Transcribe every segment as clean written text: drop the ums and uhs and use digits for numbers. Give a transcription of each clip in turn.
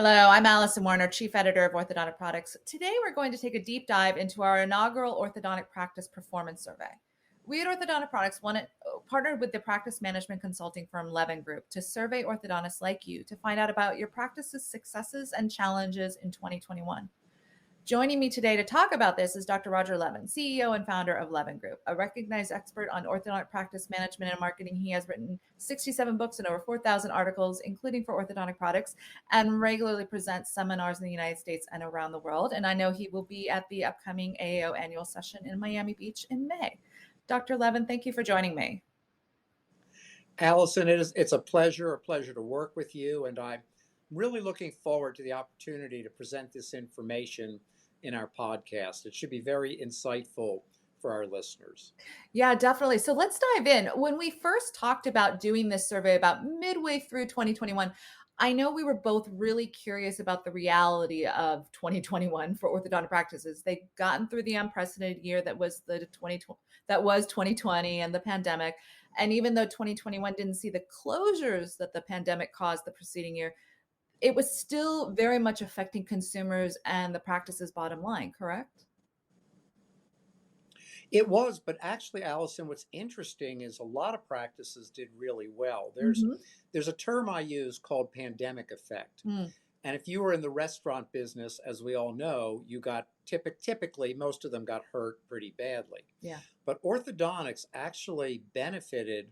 Hello, I'm Alison Werner, Chief Editor of Orthodontic Products. Today, we're going to take a deep dive into our inaugural Orthodontic Practice Performance Survey. We at Orthodontic Products partnered with the practice management consulting firm Levin Group to survey orthodontists like you to find out about your practice's successes and challenges in 2021. Joining me today to talk about this is Dr. Roger Levin, CEO and founder of Levin Group, a recognized expert on orthodontic practice management and marketing. He has written 67 books and over 4,000 articles, including for orthodontic products, and regularly presents seminars in the United States and around the world. And I know he will be at the upcoming AAO annual session in Miami Beach in May. Dr. Levin, thank you for joining me. Alison, it's a pleasure to work with you, and I'm really looking forward to the opportunity to present this information in our podcast. It should be very insightful for our listeners. Yeah, definitely. So let's dive in. When we first talked about doing this survey about midway through 2021, I know we were both really curious about the reality of 2021 for orthodontic practices. They'd gotten through the unprecedented year that was 2020 and the pandemic. And even though 2021 didn't see the closures that the pandemic caused the preceding year, it was still very much affecting consumers and the practice's bottom line, correct? It was, but actually, Alison, what's interesting is a lot of practices did really well. There's a term I use called pandemic effect. Mm. And if you were in the restaurant business, as we all know, you got typically most of them got hurt pretty badly. Yeah. But orthodontics actually benefited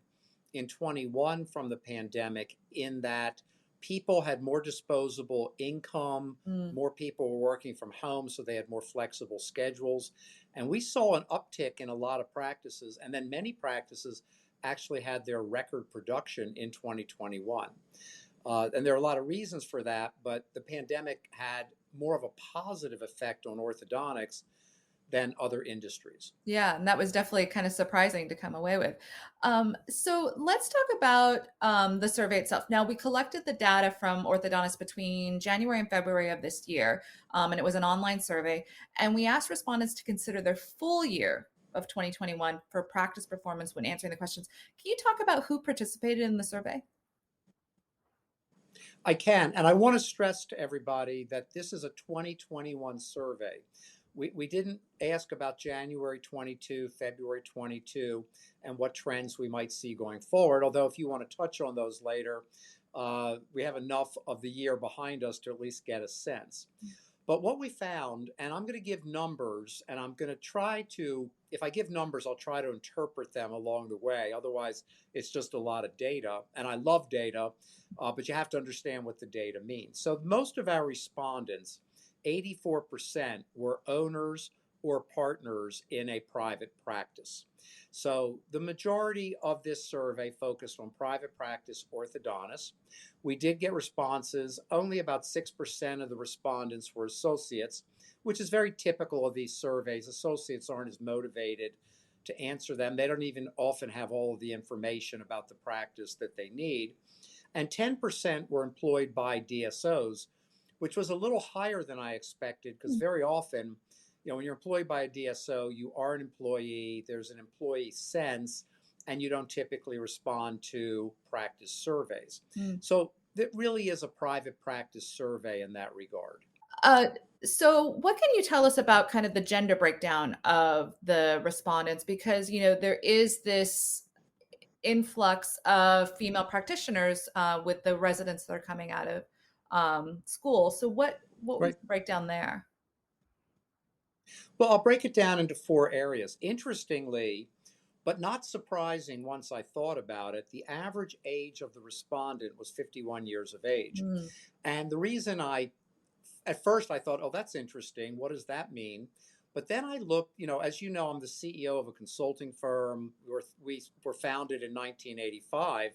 in 21 from the pandemic in that people had more disposable income, more people were working from home, so they had more flexible schedules. And we saw an uptick in a lot of practices, and then many practices actually had their record production in 2021. And there are a lot of reasons for that, but the pandemic had more of a positive effect on orthodontics than other industries. Yeah, and that was definitely kind of surprising to come away with. So let's talk about the survey itself. Now, we collected the data from orthodontists between January and February of this year, and it was an online survey. And we asked respondents to consider their full year of 2021 for practice performance when answering the questions. Can you talk about who participated in the survey? I can, and I want to stress to everybody that this is a 2021 survey. We didn't ask about January 22, February 22, and what trends we might see going forward, although if you want to touch on those later, we have enough of the year behind us to at least get a sense. But what we found, and I'm going to give numbers, and I'm going to try to, if I give numbers, I'll try to interpret them along the way. Otherwise, it's just a lot of data, and I love data, but you have to understand what the data means. So most of our respondents, 84%, were owners or partners in a private practice. So the majority of this survey focused on private practice orthodontists. We did get responses. Only about 6% of the respondents were associates, which is very typical of these surveys. Associates aren't as motivated to answer them. They don't even often have all of the information about the practice that they need. And 10% were employed by DSOs, which was a little higher than I expected, because very often, when you're employed by a DSO, you are an employee, there's an employee sense, and you don't typically respond to practice surveys. So it really is a private practice survey in that regard. So what can you tell us about kind of the gender breakdown of the respondents? Because, there is this influx of female practitioners with the residents that are coming out of school. So what was the breakdown there? Well, I'll break it down into 4 areas. Interestingly, but not surprising once I thought about it, the average age of the respondent was 51 years of age. And the reason at first I thought, oh, that's interesting. What does that mean? But then I looked, as you know, I'm the CEO of a consulting firm. We were founded in 1985.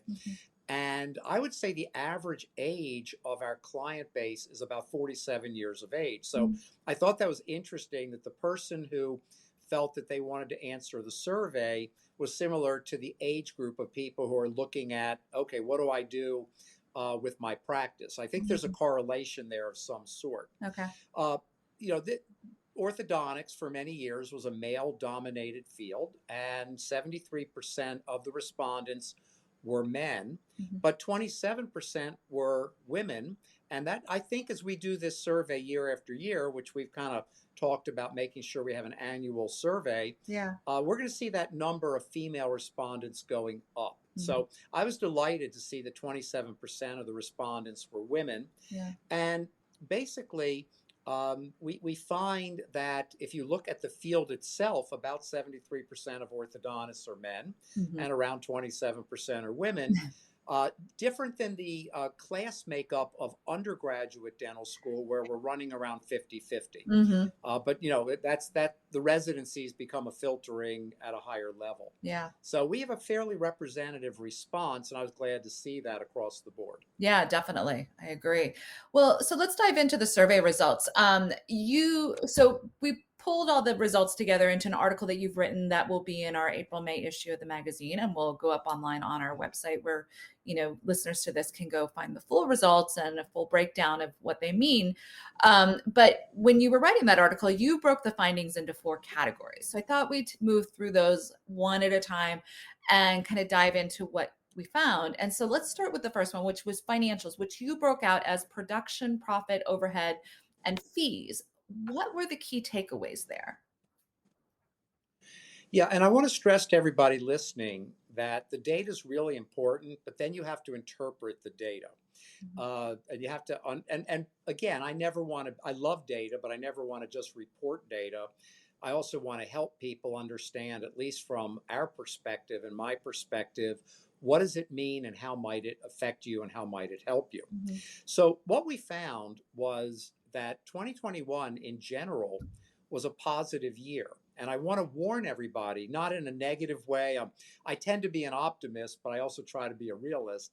And I would say the average age of our client base is about 47 years of age. So I thought that was interesting that the person who felt that they wanted to answer the survey was similar to the age group of people who are looking at, okay, what do I do with my practice? I think there's a correlation there of some sort. Okay. Orthodontics for many years was a male-dominated field, and 73% of the respondents were men, Mhm. but 27% were women. And that, I think, as we do this survey year after year, which we've kind of talked about making sure we have an annual survey, Yeah. we're going to see that number of female respondents going up. Mhm. So I was delighted to see that 27% of the respondents were women. Yeah. And basically, we find that if you look at the field itself, about 73% of orthodontists are men Mhm. and around 27% are women. Different than the class makeup of undergraduate dental school, where we're running around 50-50. Mhm. But you know, that's that the residencies become a filtering at a higher level. Yeah. So we have a fairly representative response, and I was glad to see that across the board. Yeah, definitely. I agree. Well, so let's dive into the survey results. So we pulled all the results together into an article that you've written that will be in our April, May issue of the magazine, and will go up online on our website where, listeners to this can go find the full results and a full breakdown of what they mean. But when you were writing that article, you broke the findings into 4 categories. So I thought we'd move through those one at a time and kind of dive into what we found. And so let's start with the first one, which was financials, which you broke out as production, profit, overhead, and fees. What were the key takeaways there? Yeah, and I want to stress to everybody listening that the data is really important, but then you have to interpret the data. Mhm. And you have to, and again, I love data, but I never want to just report data. I also want to help people understand, at least from our perspective and my perspective, what does it mean and how might it affect you and how might it help you? Mhm. So, what we found was that 2021 in general was a positive year. And I want to warn everybody, not in a negative way. I tend to be an optimist, but I also try to be a realist,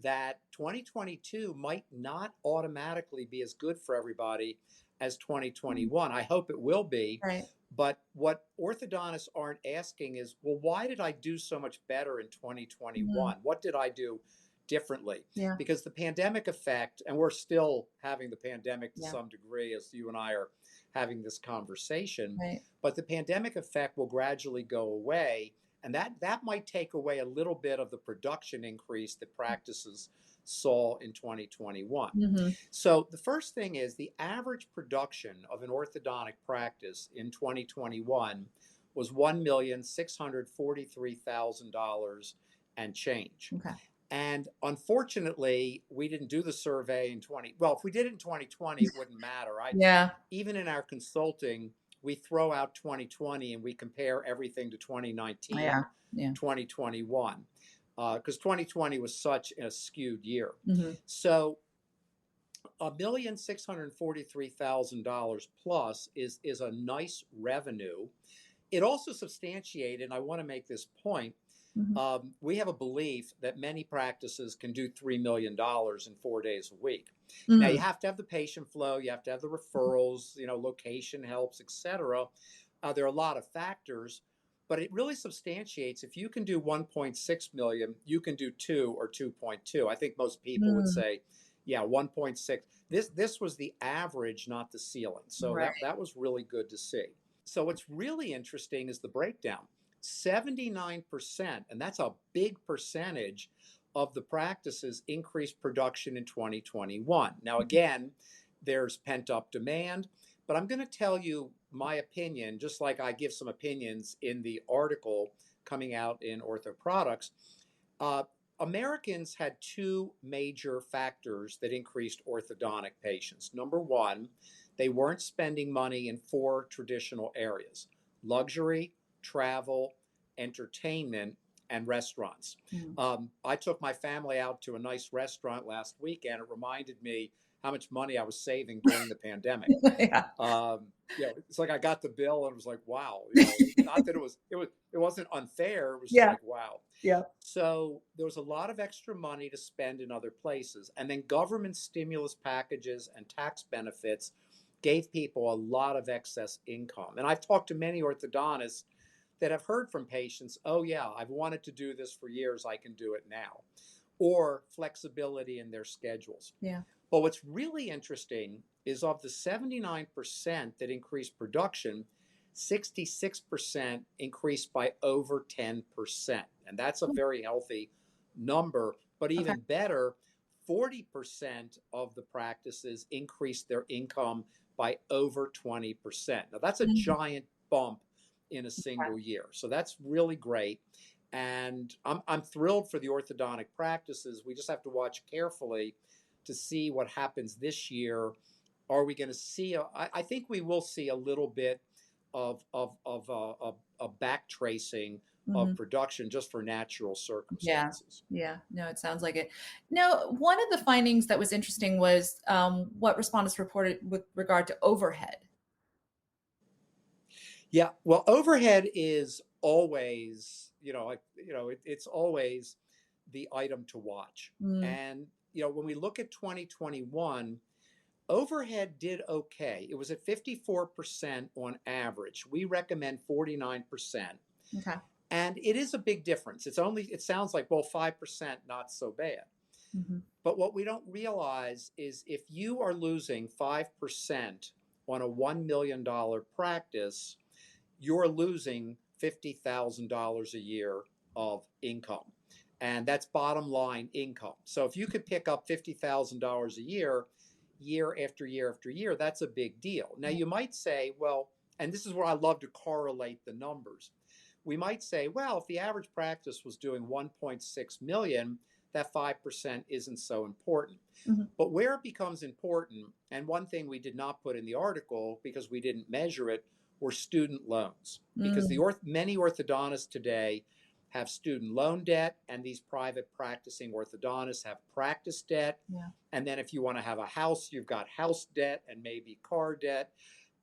that 2022 might not automatically be as good for everybody as 2021. I hope it will be. Right. But what orthodontists aren't asking is, well, why did I do so much better in Mhm. 2021? What did I do differently? Yeah. Because the pandemic effect, and we're still having the pandemic to Yeah. some degree as you and I are having this conversation, Right. but the pandemic effect will gradually go away. And that might take away a little bit of the production increase that practices saw in 2021. Hmm. So the first thing is the average production of an orthodontic practice in 2021 was $1,643,000 and change. Okay. And unfortunately, we didn't do the survey in 20. Well, if we did it in 2020, it wouldn't matter. Yeah. Even in our consulting, we throw out 2020 and we compare everything to 2019, Yeah. Yeah. 2021, because 2020 was such a skewed year. Hmm. So $1,643,000 plus is a nice revenue. It also substantiated, and I want to make this point. Hmm. We have a belief that many practices can do $3 million in 4 days a week. Now, you Hmm. have to have the patient flow, you have to have the referrals, location helps, etc. There are a lot of factors, but it really substantiates if you can do 1.6 million, you can do 2 or 2.2. I think most people would Mm. say, yeah, 1.6. This was the average, not the ceiling. So Right. that was really good to see. So what's really interesting is the breakdown. 79%, and that's a big percentage of the practices increased production in 2021. Now, again, there's pent up demand, but I'm going to tell you my opinion, just like I give some opinions in the article coming out in Ortho Products. Uh, Americans had 2 major factors that increased orthodontic patients. Number one, they weren't spending money in 4 traditional areas: luxury, travel, entertainment, and restaurants. Mm. I took my family out to a nice restaurant last weekend. It reminded me how much money I was saving during the pandemic. Yeah. It's like I got the bill and it was like, wow, not that it wasn't unfair. It was just Yeah. like, wow. Yeah. So there was a lot of extra money to spend in other places. And then government stimulus packages and tax benefits gave people a lot of excess income. And I've talked to many orthodontists that have heard from patients, oh, yeah, I've wanted to do this for years. I can do it now. Or flexibility in their schedules. Yeah. But what's really interesting is of the 79% that increased production, 66% increased by over 10%. And that's a very healthy number, but Okay. even better, 40% of the practices increased their income by over 20%. Now, that's a Mhm. giant bump in a Okay. single year. So that's really great. And I'm thrilled for the orthodontic practices. We just have to watch carefully to see what happens this year. Are we going to see? I think we will see a little bit of back tracing of Mhm. production just for natural Yeah. circumstances. Yeah. No, it sounds like it. Now, one of the findings that was interesting was what respondents reported with regard to overhead. Yeah, well, overhead is always, it's always the item to watch. Mm, And when we look at 2021, overhead did okay. It was at 54% on average. We recommend 49%. okay. And it is a big difference. It sounds like, well, 5%, not so bad. Hmm. But what we don't realize is if you are losing 5% on a $1 million practice, you're losing $50,000 a year of income. And that's bottom line income. So if you could pick up $50,000 a year, year after year after year, that's a big deal. Now, you might say, well, and this is where I love to correlate the numbers. We might say, well, if the average practice was doing 1.6 million, that 5% isn't so important. Hmm. But where it becomes important, and one thing we did not put in the article because we didn't measure it, were student loans. Because Mm, many orthodontists today have student loan debt, and these private practicing orthodontists have practice debt. yeah. And then if you want to have a house, you've got house debt and maybe car debt.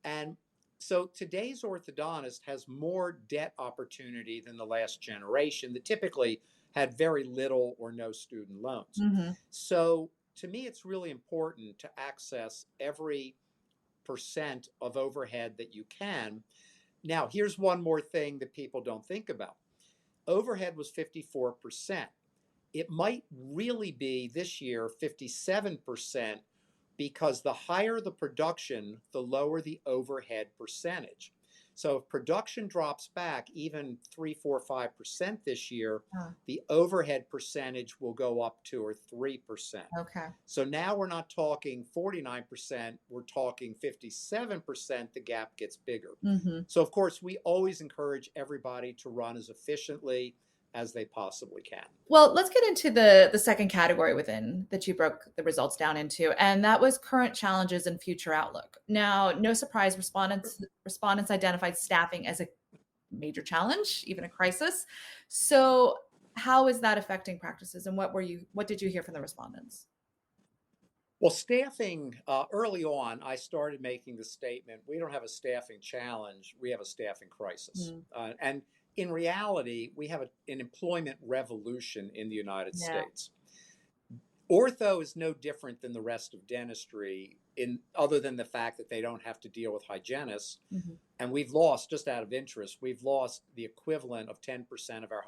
And so today's orthodontist has more debt opportunity than the last generation that typically had very little or no student loans. Hmm. So to me, it's really important to access every percent of overhead that you can. Now, here's one more thing that people don't think about. Overhead was 54%. It might really be this year 57% because the higher the production, the lower the overhead percentage. So if production drops back even 3, 4, 5% this year, Oh, the overhead percentage will go up 2 or 3%. okay. So now we're not talking 49%, we're talking 57%, the gap gets bigger. Hmm. So, of course, we always encourage everybody to run as efficiently as they possibly can. Well, let's get into the second category within that you broke the results down into, and that was current challenges and future outlook. Now, no surprise, respondents identified staffing as a major challenge, even a crisis. So, how is that affecting practices, and what did you hear from the respondents? Well, staffing, early on, I started making the statement we don't have a staffing challenge, we have a staffing crisis. Mm, And in reality, we have an employment revolution in the United yeah. States. Ortho is no different than the rest of dentistry, in other than the fact that they don't have to deal with hygienists. Hmm. And we've lost, just out of interest, we've lost the equivalent of 10% of our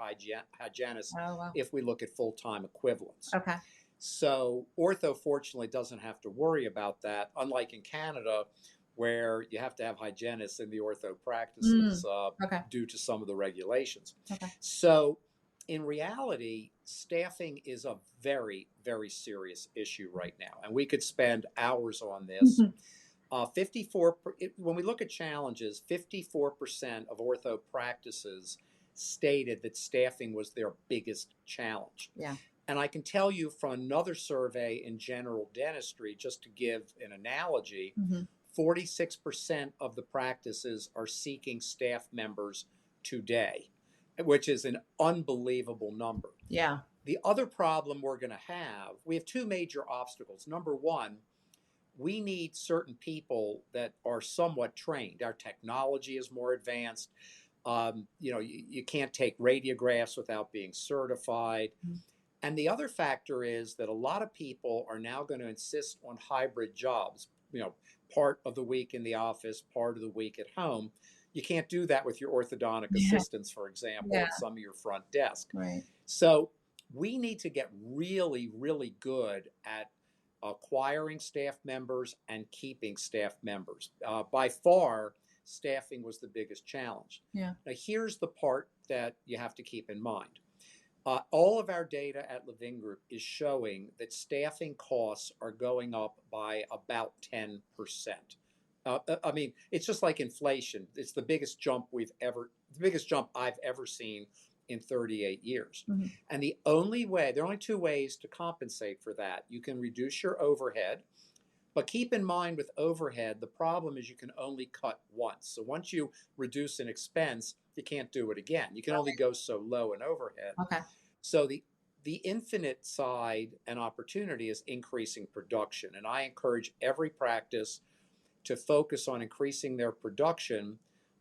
hygienists Oh, wow. if we look at full time equivalents. Okay. So ortho fortunately doesn't have to worry about that, unlike in Canada, where you have to have hygienists in the ortho practices Mm, okay. due to some of the regulations. Okay. So in reality, staffing is a very, very serious issue right now, and we could spend hours on this. Mhm. 54, when we look at challenges, 54% of ortho practices stated that staffing was their biggest challenge. Yeah. And I can tell you from another survey in general dentistry, just to give an analogy, Hmm. 46% of the practices are seeking staff members today, which is an unbelievable number. Yeah. The other problem we're going to have, we have two major obstacles. Number one, we need certain people that are somewhat trained. Our technology is more advanced. You can't take radiographs without being certified. Mhm. And the other factor is that a lot of people are now going to insist on hybrid jobs, part of the week in the office, part of the week at home. You can't do that with your orthodontic Yeah. assistants, for example, Yeah. and some of your front desk. Right. So we need to get really, really good at acquiring staff members and keeping staff members. By far, staffing was the biggest challenge. Yeah. Now, here's the part that you have to keep in mind. All of our data at Levin Group is showing that staffing costs are going up by about 10%. I mean, it's just like inflation. It's the biggest jump I've ever seen in 38 years. Mm-hmm. And there are only two ways to compensate for that. You can reduce your overhead, but keep in mind with overhead, the problem is you can only cut once. So once you reduce an expense, you can't do it again. You can only go so low in overhead. Okay. So the infinite side and opportunity is increasing production. And I encourage every practice to focus on increasing their production,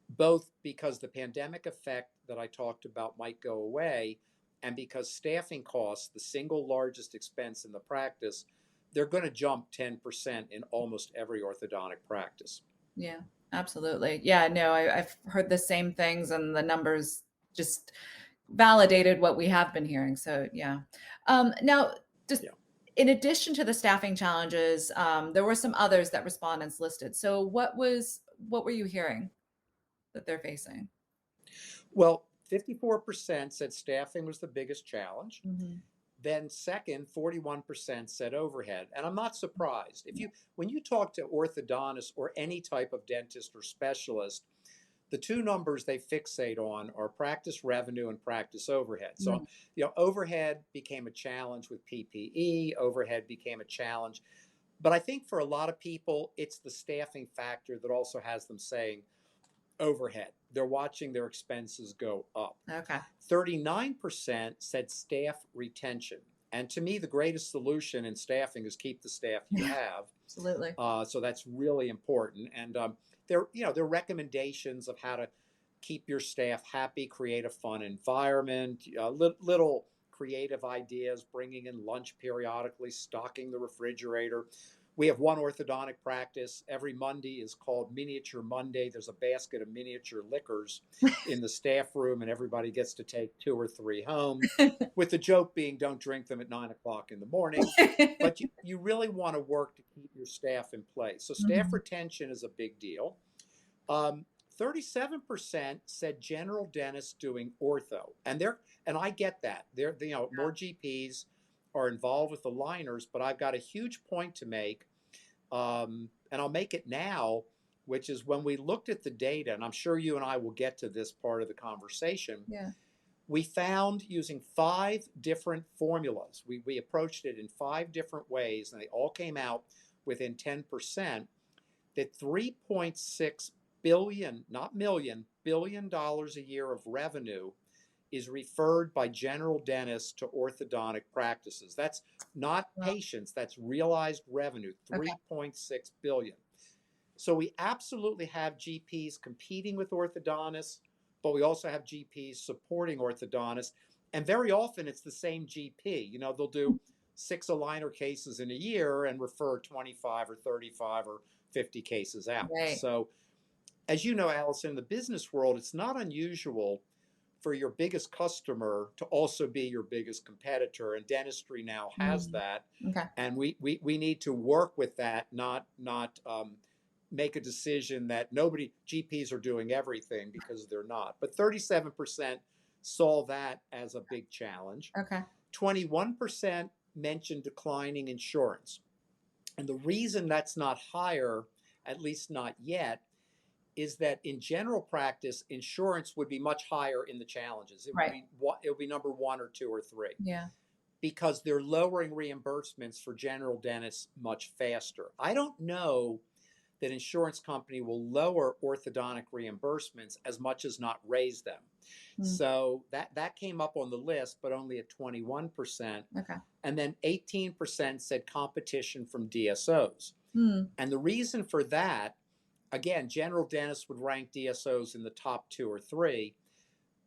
both because the pandemic effect that I talked about might go away, and because staffing costs, the single largest expense in the practice, they're going to jump 10% in almost every orthodontic practice. Yeah, absolutely. Yeah, no, I've heard the same things, and the numbers just validated what we have been hearing. So, yeah. Now, just Yeah. in addition to the staffing challenges, there were some others that respondents listed. So, what were you hearing that they're facing? Well, 54% said staffing was the biggest challenge. Mm-hmm. Then second, 41% said overhead. And I'm not surprised. When you talk to orthodontists or any type of dentist or specialist, the two numbers they fixate on are practice revenue and practice overhead. So, overhead became a challenge with PPE, overhead became a challenge. But I think for a lot of people, it's the staffing factor that also has them saying overhead. They're watching their expenses go up. Okay. 39% said staff retention. And to me, the greatest solution in staffing is keep the staff you have. Absolutely. So that's really important. And there are recommendations of how to keep your staff happy, create a fun environment, little creative ideas, bringing in lunch periodically, stocking the refrigerator. We have one orthodontic practice. Every Monday is called Miniature Monday. There's a basket of miniature liquors in the staff room, and everybody gets to take 2 or 3 home, with the joke being don't drink them at 9 o'clock in the morning. But you really want to work to keep your staff in place. So staff Mhm. retention is a big deal. 37% said general dentists doing ortho, and I get that. More GPs are involved with the liners, but I've got a huge point to make, and I'll make it now, which is when we looked at the data, and I'm sure you and I will get to this part of the conversation. Yeah. We found using 5 different formulas, we approached it in 5 different ways, and they all came out within 10%, that 3.6 billion, not million, $billion a year of revenue is referred by general dentists to orthodontic practices. That's not patients, that's realized revenue, Okay. 3.6 billion. So we absolutely have GPs competing with orthodontists, but we also have GPs supporting orthodontists. And very often it's the same GP. They'll do 6 aligner cases in a year and refer 25 or 35 or 50 cases out. Right. So, as you know, Alison, in the business world, it's not unusual for your biggest customer to also be your biggest competitor, and dentistry now has that. Okay. And we need to work with that, not make a decision that GPs are doing everything, because they're not. But 37% saw that as a big challenge. Okay. 21% mentioned declining insurance. And the reason that's not higher, at least not yet, is that in general practice, insurance would be much higher in the challenges. It would be number 1 or 2 or 3. Yeah. Because they're lowering reimbursements for general dentists much faster. I don't know that insurance company will lower orthodontic reimbursements as much as not raise them. So that came up on the list, but only at 21%. Okay. And then 18% said competition from DSOs. And the reason for that, again, general dentists would rank DSOs in the top 2 or 3,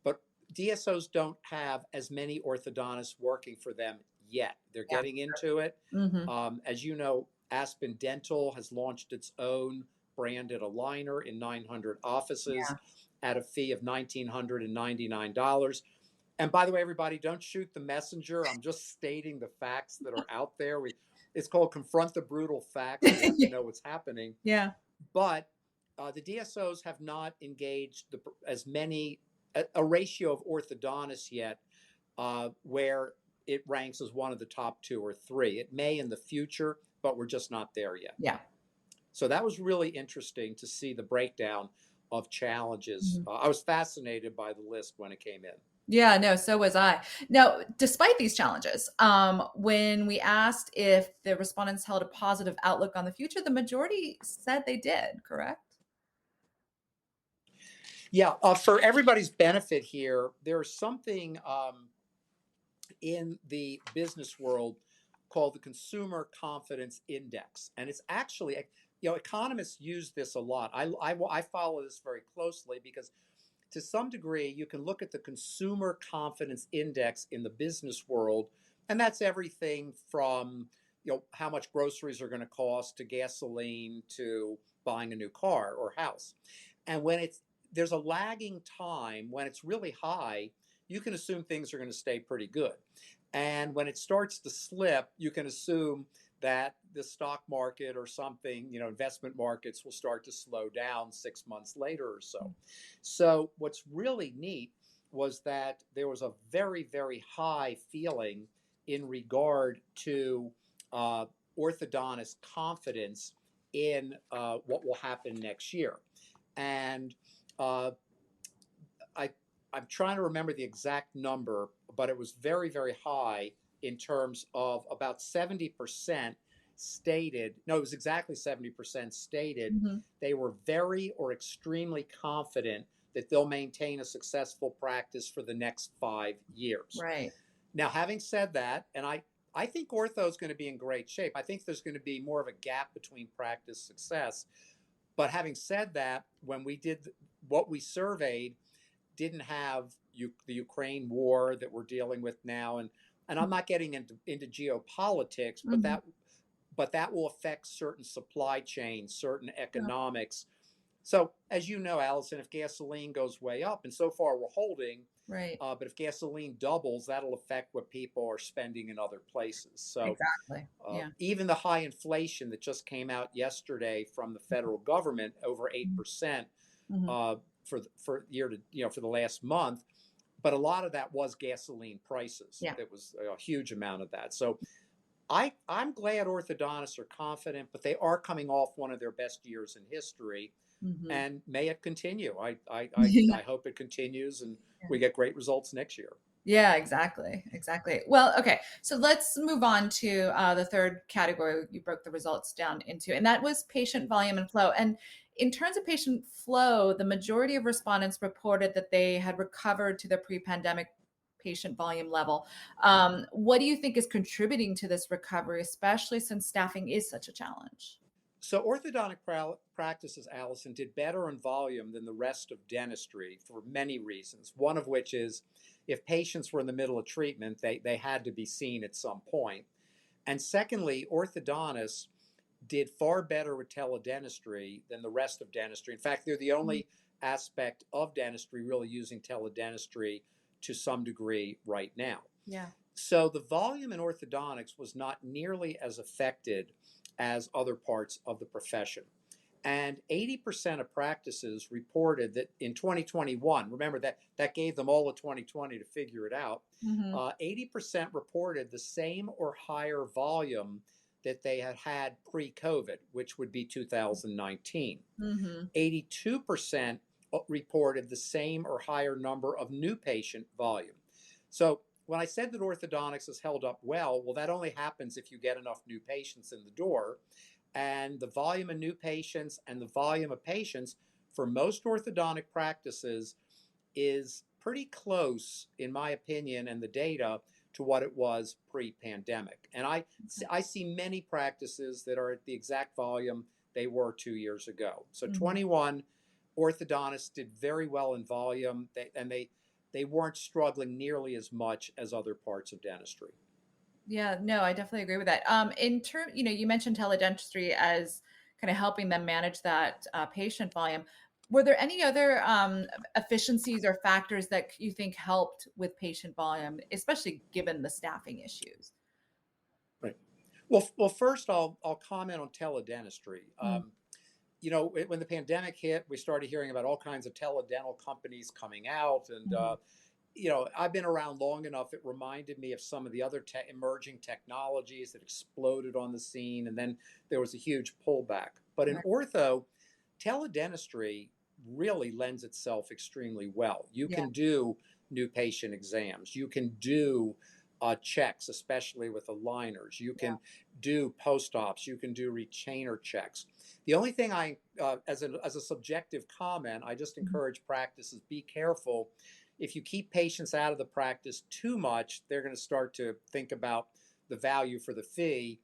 but DSOs don't have as many orthodontists working for them yet. They're getting into it. As you know, Aspen Dental has launched its own branded aligner in 900 offices at a fee of $1,999. And by the way, everybody, don't shoot the messenger. I'm just stating the facts that are out there. It's called Confront the Brutal Facts. We have to know what's happening. Yeah. But the DSOs have not engaged a ratio of orthodontists yet where it ranks as one of the top 2 or 3. It may in the future, but we're just not there yet. Yeah. So that was really interesting to see the breakdown of challenges. Mhm. I was fascinated by the list when it came in. Yeah, no, so was I. Now, despite these challenges, when we asked if the respondents held a positive outlook on the future, the majority said they did, correct? Yeah, for everybody's benefit here, there's something in the business world called the Consumer Confidence Index. And it's actually, economists use this a lot. I follow this very closely because to some degree, you can look at the Consumer Confidence Index in the business world, and that's everything from how much groceries are going to cost to gasoline to buying a new car or house. And there's a lagging time when it's really high, you can assume things are going to stay pretty good. And when it starts to slip, you can assume that the stock market or something, investment markets will start to slow down 6 months later or so. So what's really neat was that there was a very, very high feeling in regard to orthodontist confidence in what will happen next year. And uh, I, I'm trying to remember the exact number, but it was very, very high in terms of about 70% stated. No, it was exactly 70% stated. Hmm. They were very or extremely confident that they'll maintain a successful practice for the next 5 years. Right. Now, having said that, and I think ortho is going to be in great shape. I think there's going to be more of a gap between practice success. But having said that, when we did what we surveyed, didn't have the Ukraine war that we're dealing with now, and I'm not getting into geopolitics, Hmm. but that will affect certain supply chains, certain Yeah. economics. So as you know, Allison, if gasoline goes way up, and so far we're holding, Right. but if gasoline doubles, that'll affect what people are spending in other places. So Exactly. Yeah. even the high inflation that just came out yesterday from the federal government, over 8%, Hmm. uh, for year to for the last month, but a lot of that was gasoline prices. Yeah. It was a huge amount of that. So I'm glad orthodontists are confident, but they are coming off one of their best years in history, Hmm. and may it continue. Yeah. I hope it continues, and we get great results next year. Yeah, exactly. Exactly. Well, okay. So let's move on to the third category you broke the results down into, and that was patient volume and flow. And in terms of patient flow, the majority of respondents reported that they had recovered to the pre-pandemic patient volume level. What do you think is contributing to this recovery, especially since staffing is such a challenge? So orthodontic practices, Allison, did better in volume than the rest of dentistry for many reasons. One of which is if patients were in the middle of treatment, they had to be seen at some point. And secondly, orthodontists did far better with teledentistry than the rest of dentistry. In fact, they're the only aspect of dentistry really using teledentistry to some degree right now. Yeah. So the volume in orthodontics was not nearly as affected as other parts of the profession. And 80% of practices reported that in 2021, remember that gave them all of 2020 to figure it out, Hmm. 80% reported the same or higher volume that they had had pre-COVID, which would be 2019. Hmm. 82% reported the same or higher number of new patient volume. So when I said that orthodontics has held up well, that only happens if you get enough new patients in the door. And the volume of new patients and the volume of patients for most orthodontic practices is pretty close, in my opinion, and the data to what it was pre-pandemic. And I see many practices that are at the exact volume they were 2 years ago. So Hmm. 21 orthodontists did very well in volume, they weren't struggling nearly as much as other parts of dentistry. Yeah, no, I definitely agree with that. In term, you mentioned teledentistry as kind of helping them manage that patient volume. Were there any other efficiencies or factors that you think helped with patient volume, especially given the staffing issues? Right. Well, first I'll comment on teledentistry. Mm. When the pandemic hit, we started hearing about all kinds of teledental companies coming out, and Mhm. I've been around long enough. It reminded me of some of the other emerging technologies that exploded on the scene, and then there was a huge pullback. But in Right. ortho, teledentistry really lends itself extremely well. You Yeah. can do new patient exams. You can do checks, especially with aligners. You Yeah. can do post-ops. You can do retainer checks. The only thing as a subjective comment, I just Mhm. encourage practices, be careful. If you keep patients out of the practice too much, they're going to start to think about the value for the fee.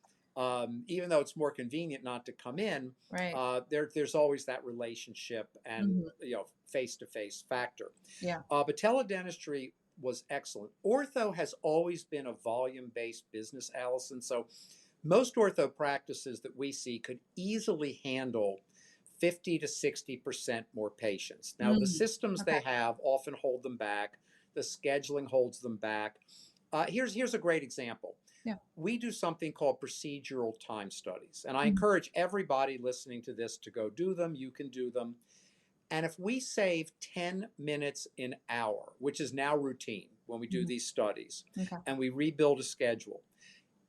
Even though it's more convenient not to come in, Right. there's always that relationship and Mhm. face-to-face factor. Yeah. But teledentistry was excellent. Ortho has always been a volume-based business, Allison. So most ortho practices that we see could easily handle 50 to 60% more patients. Now, the Mm. systems Okay. they have often hold them back. The scheduling holds them back. Here's a great example. Yeah. We do something called procedural time studies, and I Mhm. encourage everybody listening to this to go do them. You can do them. And if we save 10 minutes an hour, which is now routine when we do Mhm. these studies, Okay. and we rebuild a schedule,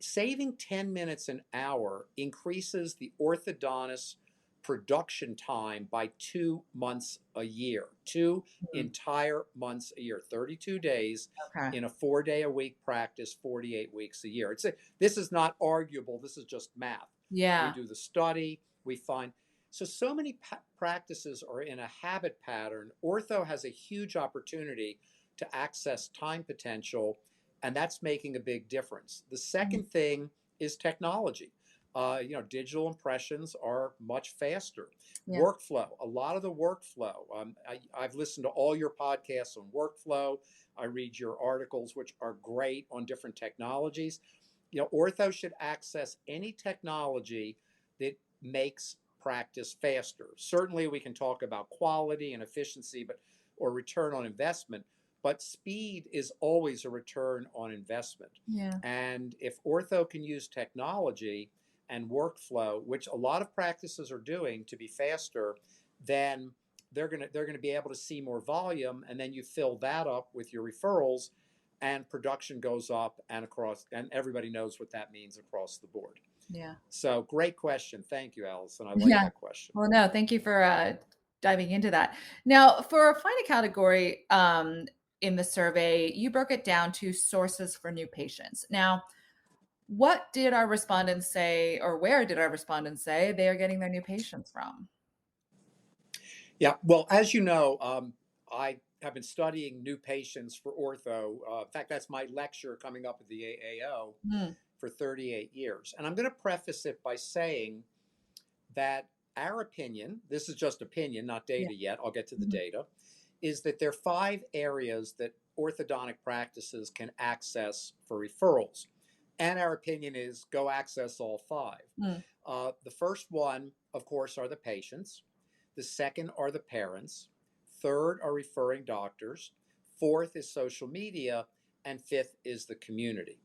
saving 10 minutes an hour increases the orthodontist production time by 2 months a year, two Mhm. entire months a year, 32 days Okay. in a 4 day a week practice, 48 weeks a year. This is not arguable. This is just math. We Yeah. do the study, we find. So many practices are in a habit pattern. Ortho has a huge opportunity to access time potential, and that's making a big difference. The Mhm. second thing is technology. Digital impressions are much faster. Yeah. Workflow, a lot of the workflow. I've listened to all your podcasts on workflow. I read your articles, which are great on different technologies. Ortho should access any technology that makes practice faster. Certainly, we can talk about quality and efficiency, or return on investment, but speed is always a return on investment. Yeah. And if ortho can use technology and workflow, which a lot of practices are doing to be faster, then they're going to be able to see more volume, and then you fill that up with your referrals, and production goes up and everybody knows what that means across the board. Yeah. So great question. Thank you, Allison. I like Yeah. that question. Well, no, thank you for diving into that. Now, for find a category in the survey, you broke it down to sources for new patients. Now, what did our respondents say, or where did our respondents say they are getting their new patients from? Yeah, well, as you know, I have been studying new patients for ortho. In fact, that's my lecture coming up at the AAO Hmm. for 38 years. And I'm going to preface it by saying that our opinion, this is just opinion, not Yeah. data yet, I'll get to the Mhm. data, is that there are 5 areas that orthodontic practices can access for referrals. And our opinion is go access all 5. Mm. The first one, of course, are the patients. The second are the parents. Third are referring doctors. Fourth is social media. And fifth is the community.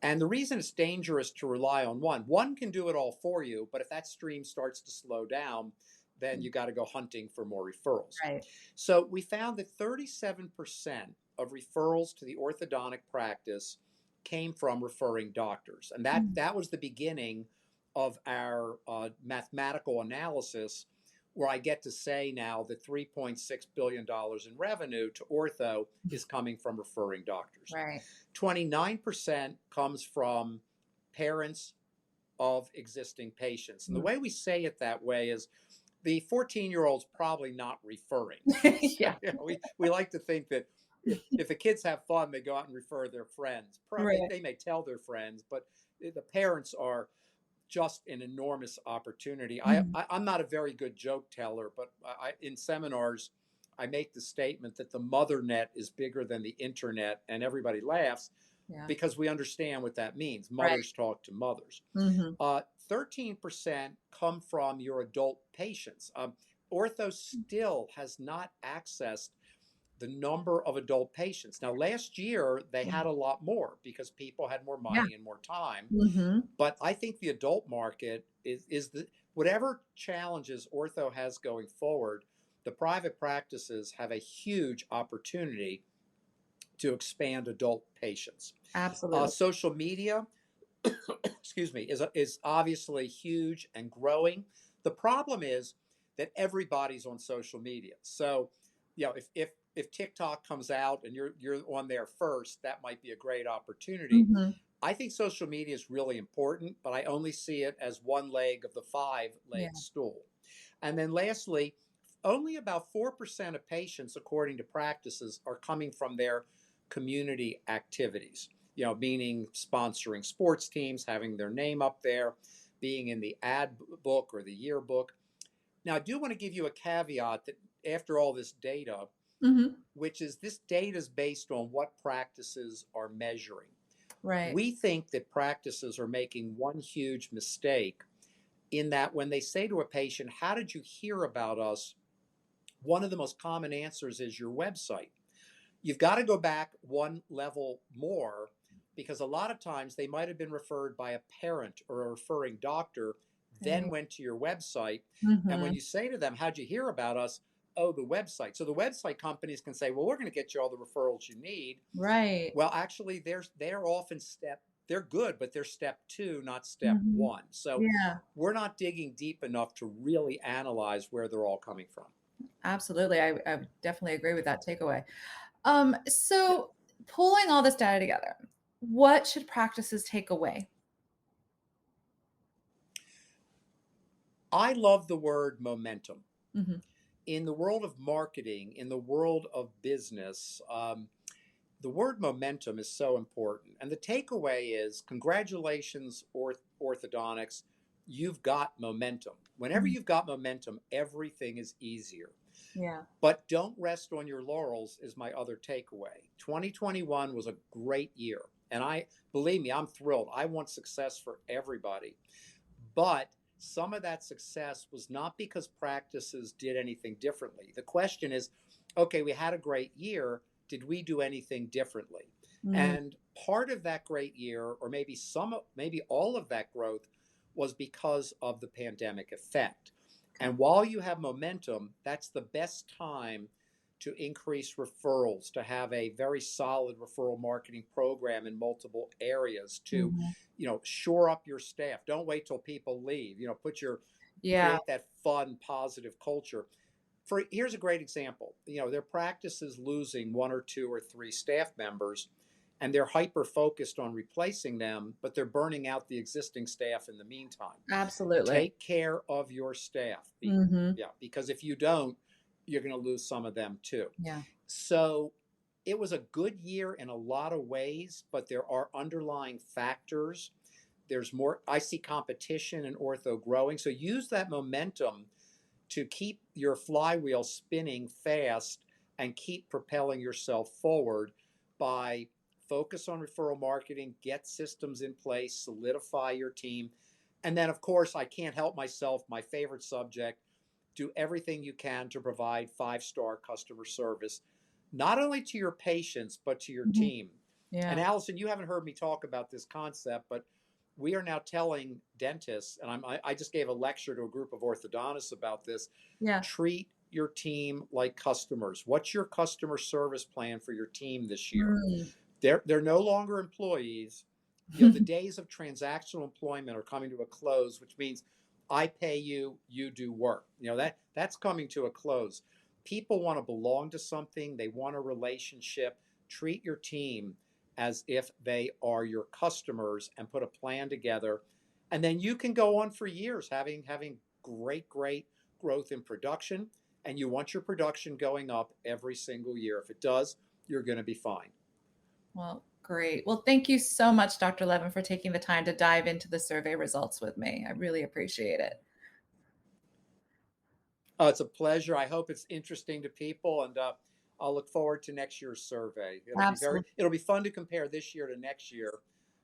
And the reason it's dangerous to rely on one can do it all for you, but if that stream starts to slow down, then you got to go hunting for more referrals. Right. So we found that 37% of referrals to the orthodontic practice came from referring doctors. And that, Mm. that was the beginning of our mathematical analysis, where I get to say now that $3.6 billion in revenue to ortho is coming from referring doctors. Right. 29% comes from parents of existing patients. And the Mm. way we say it that way is the 14-year-old's probably not referring. Yeah. We like to think that if the kids have fun, they go out and refer their friends. Right. They may tell their friends, but the parents are just an enormous opportunity. Mhm. I'm not a very good joke teller, but in seminars, I make the statement that the mother net is bigger than the internet, and everybody laughs Yeah. because we understand what that means. Right. Mothers talk to mothers. Hmm. 13% come from your adult patients. Ortho still has not accessed the number of adult patients. Now, last year, they had a lot more because people had more Yeah. money and more time. Hmm. But I think the adult market is whatever challenges ortho has going forward, the private practices have a huge opportunity to expand adult patients. Absolutely. Social media, excuse me, is obviously huge and growing. The problem is that everybody's on social media. So, if TikTok comes out and you're on there first, that might be a great opportunity. Hmm. I think social media is really important, but I only see it as one leg of the Yeah. five-leg stool. And then lastly, only about 4% of patients, according to practices, are coming from their community activities, meaning sponsoring sports teams, having their name up there, being in the ad book or the yearbook. Now, I do want to give you a caveat that after all this data, Hmm. which is this data is based on what practices are measuring. Right. We think that practices are making one huge mistake in that when they say to a patient, "How did you hear about us?" one of the most common answers is your website. You've got to go back one level more because a lot of times they might have been referred by a parent or a referring doctor, then Right. went to your website. And when Hmm. you say to them, "How'd you hear about us?" "Oh, the website." So the website companies can say, "Well, we're going to get you all the referrals you need." Right. Well, actually, they're often they're good, but they're step two, not step Hmm. one. So Yeah. we're not digging deep enough to really analyze where they're all coming from. Absolutely. I definitely agree with that takeaway. Yeah. So pulling all this data together, what should practices take away? I love the word momentum. Hmm. In the world of marketing, in the world of business, the word momentum is so important. And the takeaway is congratulations, orthodontics, you've got momentum. Whenever you've got momentum, everything is easier. Yeah. But don't rest on your laurels, is my other takeaway. 2021 was a great year. And believe me, I'm thrilled. I want success for everybody. But some of that success was not because practices did anything differently. The question is, okay, we had a great year. Did we do anything differently? Mm. And part of that great year, or maybe all of that growth, was because of the pandemic effect. Okay. And while you have momentum, that's the best time to increase referrals, to have a very solid referral marketing program in multiple areas, to Mhm. shore up your staff. Don't wait till people leave. Yeah. Create that fun, positive culture. Here's a great example. Their practice is losing one or two or three staff members, and they're hyper focused on replacing them, but they're burning out the existing staff in the meantime. Absolutely. Take care of your staff. Mhm. Yeah, because if you don't, you're going to lose some of them too. Yeah. So it was a good year in a lot of ways, but there are underlying factors. There's more, I see competition in ortho growing. So use that momentum to keep your flywheel spinning fast and keep propelling yourself forward by focus on referral marketing, get systems in place, solidify your team. And then, of course, I can't help myself, my favorite subject, do everything you can to provide five-star customer service, not only to your patients, but to your Mhm. team. And Yeah. Allison, you haven't heard me talk about this concept, but we are now telling dentists, and I just gave a lecture to a group of orthodontists about this, Yeah. treat your team like customers. What's your customer service plan for your team this year? Mm. They're no longer employees. The days of transactional employment are coming to a close, which means I pay you, you do work. That's coming to a close. People want to belong to something, they want a relationship. Treat your team as if they are your customers and put a plan together. And then you can go on for years having great growth in production, and you want your production going up every single year. If it does, you're going to be fine. Well, great. Well, thank you so much, Dr. Levin, for taking the time to dive into the survey results with me. I really appreciate it. It's a pleasure. I hope it's interesting to people, and I'll look forward to next year's survey. Absolutely. It'll be fun to compare this year to next year,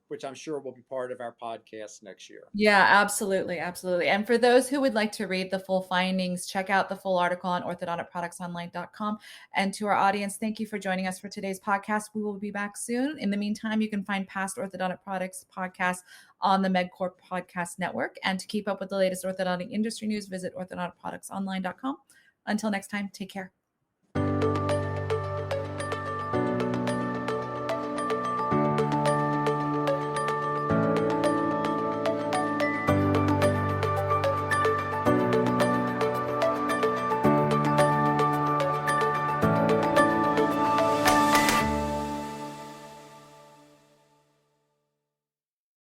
which I'm sure will be part of our podcast next year. Yeah, absolutely, absolutely. And for those who would like to read the full findings, check out the full article on orthodonticproductsonline.com. And to our audience, thank you for joining us for today's podcast. We will be back soon. In the meantime, you can find past Orthodontic Products podcasts on the MedCorp Podcast Network. And to keep up with the latest orthodontic industry news, visit orthodonticproductsonline.com. Until next time, take care.